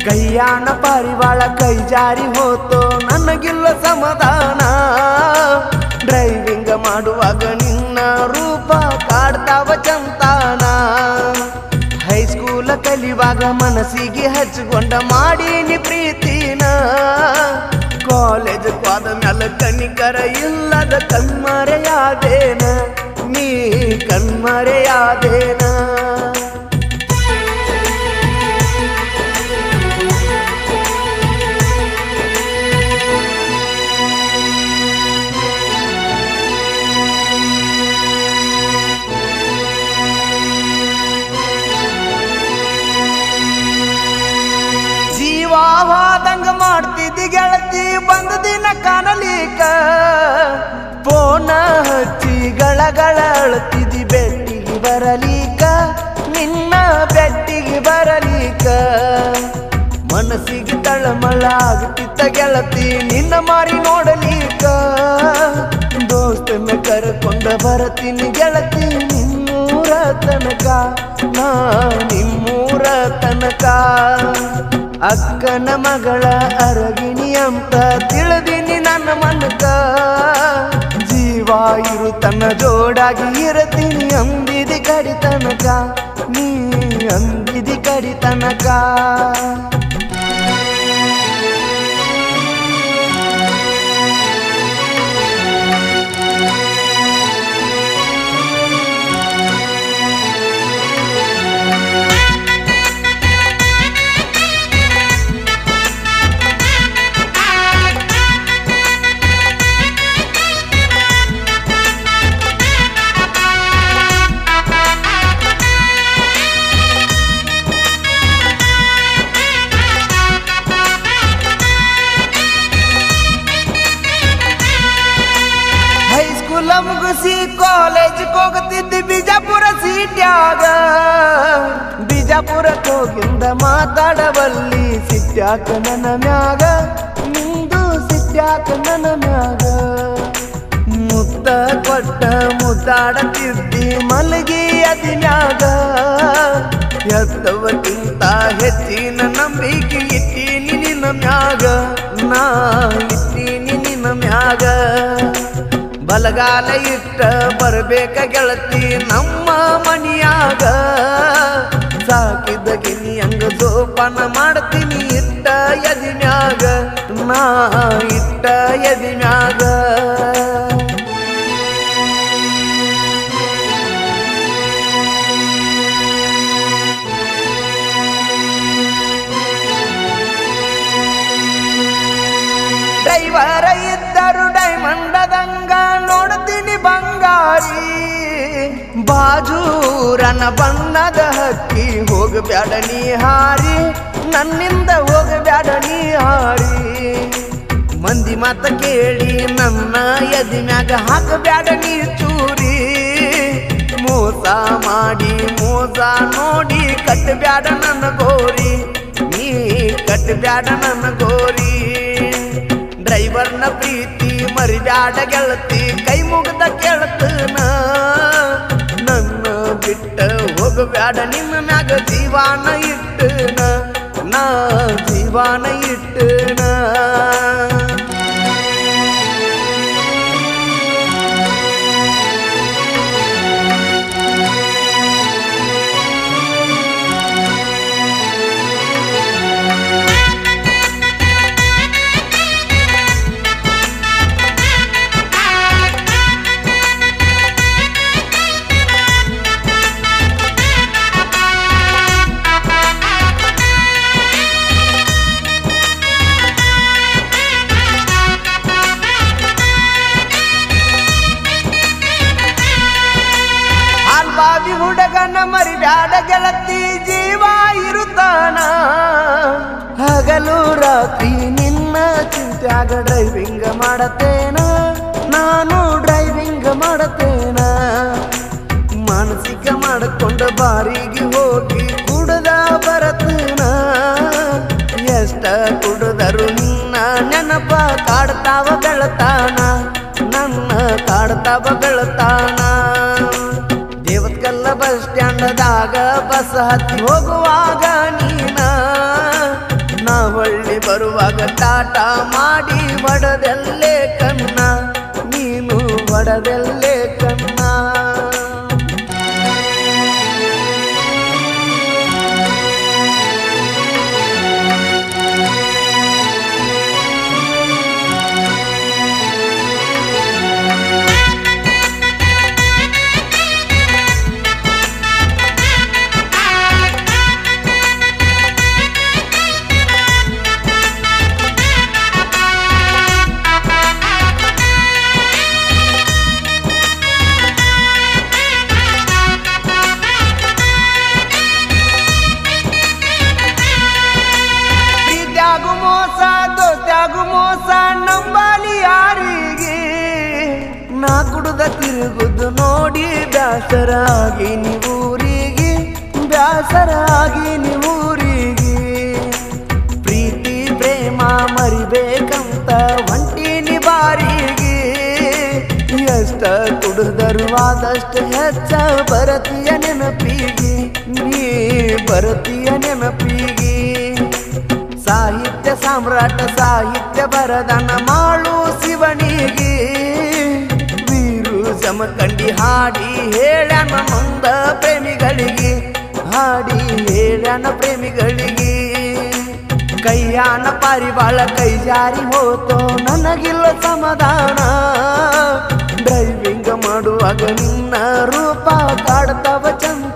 ಕೈಯಾಣ ಪಾರಿವಾಳ ಕೈ ಜಾರಿ ಹೋತೋ ನನಗಿಲ್ಲ ಸಮಾಧಾನ. ಡ್ರೈವಿಂಗ್ ಮಾಡುವಾಗ ನಿನ್ನ ರೂಪ ಕಾಡ್ತಾವ ಚಂತಾನ. ಹೈಸ್ಕೂಲ ಕಲಿವಾಗ ಮನಸ್ಸಿಗೆ ಹಚ್ಕೊಂಡ ಮಾಡೀನಿ ಪ್ರೀತಿನ. ಕಾಲೇಜ್ ಹೋದ ಮ್ಯಾಲ ಕನಿಕರ ಇಲ್ಲದ ಕಣ್ಮರೆಯಾದೇನ, ನೀ ಕಣ್ಮರೆಯಾದೇನ. ಜೀವಾದಂಗ ಮಾಡ್ತಿದ್ದಿ ಗೆಳತಿ ಬಂದ ದಿನ ಕಾಣಲಿಕ. ಫೋನ ಹಚ್ಚಿ ಗಳಗಳ ಅಳ್ತಿದ್ದಿ ಬೆಟ್ಟಿಗೆ ಬರಲಿಕ, ನಿನ್ನ ಬೆಟ್ಟಿಗೆ ಬರಲಿಕ. ಮನಸ್ಸಿಗೆ ತಳಮಳ ಆಗ್ತಿತ್ತ ಗೆಳತಿ ನಿನ್ನ ಮಾರಿ ನೋಡಲಿಕ. ದೋಸ್ತನ್ನ ಕರ್ಕೊಂಡ ಬರತೀನಿ ಗೆಳತಿ ನಿಮ್ಮೂರ ತನಕ, ನಾ ನಿಮ್ಮೂರ ತನಕ. ಅಕ್ಕನ ಮಗಳ ಅರಗಿಣಿ ಅಂತ ತಿಳಿದೀನಿ ನನ್ನ ಮನಕ. ಜೀವ ಇರು ತನ್ನ ಜೋಡಾಗಿ ಇರತೀನಿ ಅಂದಿದಿ ಕಡಿ ತನಕ, ನೀ ಅಂದಿದಿ ಕಡಿ ತನಕ. ಮುಗಿಸಿ ಕಾಲೇಜ್ ಹೋಗುತ್ತಿದ್ದಿ ಬಿಜಾಪುರ ಸೀಟ್ಯಾಗ. ಬಿಜಾಪುರಕ್ಕೆ ಹೋಗಿಂದ ಮಾತಾಡಬಲ್ಲಿ ಸಿಟ್ಯಾಕ ನನ್ನ ಮ್ಯಾಗ, ನಿಂದು ಸಿಟ್ಯಾಕ ನನ್ನ ಮ್ಯಾಗ. ಮುತ್ತ ಕೊಟ್ಟ ಮುದ್ದಾಡತಿದ್ದಿ ಮಲಗಿ ಅದಿನ್ಯಾಗ. ಎತ್ತವಕ್ಕಿಂತ ಹೆಚ್ಚಿನ ನಂಬಿಕೆ ಇಟ್ಟೀನಿ ನಿನ್ನ ಮ್ಯಾಗ, ನಾ ಇಟ್ಟೀನಿ ನಿನ್ನ ಮ್ಯಾಗ. ಬಲಗಾಲ ಇಟ್ಟ ಬರಬೇಕ ಗೆಳತಿ ನಮ್ಮ ಮನಿಯಾಗ. ಸಾಕಿದ ಗಿನಿ ಹಂಗ ಜೋಪಾನ ಮಾಡ್ತೀನಿ ಇಟ್ಟ ಎದಿನ್ಯಾಗ, ನಾ ಇಟ್ಟ ಎದಿನ್ಯಾಗ. ಡ್ರೈವರ ಇದ್ದರು ಡೈಮಂಡದಂಗ ನೋಡ್ತೀನಿ ಬಂಗಾರಿ. ಬಾಜೂರನ ಬಣ್ಣದ ಹಕ್ಕಿ ಹೋಗಬ್ಯಾಡ ನೀ ಹಾರಿ, ನನ್ನಿಂದ ಹೋಗಬ್ಯಾಡ ನೀ ಹಾರಿ. ಮಂದಿ ಮಾತ ಕೇಳಿ ನನ್ನ ಎದಿನ್ಯಾಗ ಹಾಕಬ್ಯಾಡ ನೀ ಚೂರಿ. ಮೋಸ ಮಾಡಿ ಮೋಸ ನೋಡಿ ಕಟ್ಟಬ್ಯಾಡ ನನ್ನ ಗೋರಿ, ನೀ ಕಟ್ಟಬ್ಯಾಡ ನನ್ನ ಗೋರಿ. ಡ್ರೈವರ್ನ ಪ್ರೀತಿ ಮರಿಬ್ಯಾಡ ಗೆಳತಿ ಕೈ ಮುಗ್ದ ಕೇಳ್ತನ. ನನ್ನ ಬಿಟ್ಟ ಹೋಗಬ್ಯಾಡ ನಿನ್ನ ಮ್ಯಾಗ ಜೀವಾನ ಇಟ್ಟನ, ನಾ ಜೀವಾನ ಇಟ್ಟನ. ಹುಡುಗನ ಮರಿಬ್ಯಾಡ ಗೆಳತಿ ಜೀವ ಇರುತ್ತಾನ. ಹಗಲು ರಾತ್ರಿ ನಿನ್ನ ಚಿಂತ್ಯಾಗ ಡ್ರೈವಿಂಗ್ ಮಾಡತೇನ, ನಾನು ಡ್ರೈವಿಂಗ್ ಮಾಡತೇನ. ಮಾನಸಿಕ ಮಾಡಿಕೊಂಡು ಬಾರಿಗೆ ಹೋಗಿ ಕುಡ್ದ ಬರತೇನ. ಎಷ್ಟ ಕುಡಿದರು ನಿನ್ನ ನೆನಪ ಕಾಡ್ತಾವ ಬೆಳತಾನ, ನನ್ನ ಕಾಡ್ತಾವ ಬೆಳತಾನ. ದೇವತ್ಕಲ್ಲ ಬಸ್ ಸ್ಟ್ಯಾಂಡದಾಗ ಬಸ್ ಹತ್ತಿ ಹೋಗುವಾಗ ನೀನ ಹೊಳ್ಳಿ ಬರುವಾಗ ಟಾಟ ಮಾಡಿ ಹೊಡೆದೆಲ್ಲೇ ಕನ್ನ ನೀನು ಹೊಡೆದೆಲ್ಲೇ ಕನ್ನ ಮೋಸ ನಂಬಲಿ ಯಾರಿಗೆ ನಾ ಕುಡ್ದ ತಿರುಗುದು ನೋಡಿ ಬ್ಯಾಸರಾಗಿ ನೀವೂರಿಗೆ ಬ್ಯಾಸರಾಗಿ ನೀವೂರಿಗೆ ಪ್ರೀತಿ ಪ್ರೇಮ ಮರಿಬೇಕಂತ ಹೊಂಟಿನಿ ಬಾರಿಗೆ ಎಷ್ಟ ಕುಡಿದರು ಆದಷ್ಟು ಹೆಚ್ಚ ಬರತೀಯ ನೆನಪಿಗೆ ನೀ ಬರತೀಯ ನೆನಪಿಗೆ ಸಾಹಿತ್ಯ ಸಾಮ್ರಾಟ ಸಾಹಿತ್ಯ ಬರದನ ಮಾಡು ಶಿವನಿಗೆ ವೀರು ಸಮಕಂಡಿ ಹಾಡಿ ಹೇಳನ ಮುಂದ ಪ್ರೇಮಿಗಳಿಗೆ ಹಾಡಿ ಹೇಳನ ಪ್ರೇಮಿಗಳಿಗೆ ಕೈಯಾನ ಪಾರಿವಾಳ ಕೈ ಜಾರಿ ಹೋತೋ ನನಗಿಲ್ಲ ಸಮಾಧಾನ ಡ್ರೈವಿಂಗ್ ಮಾಡುವಾಗ ನಿನ್ನ ರೂಪ ಕಾಡ್ತವ ಚಂದ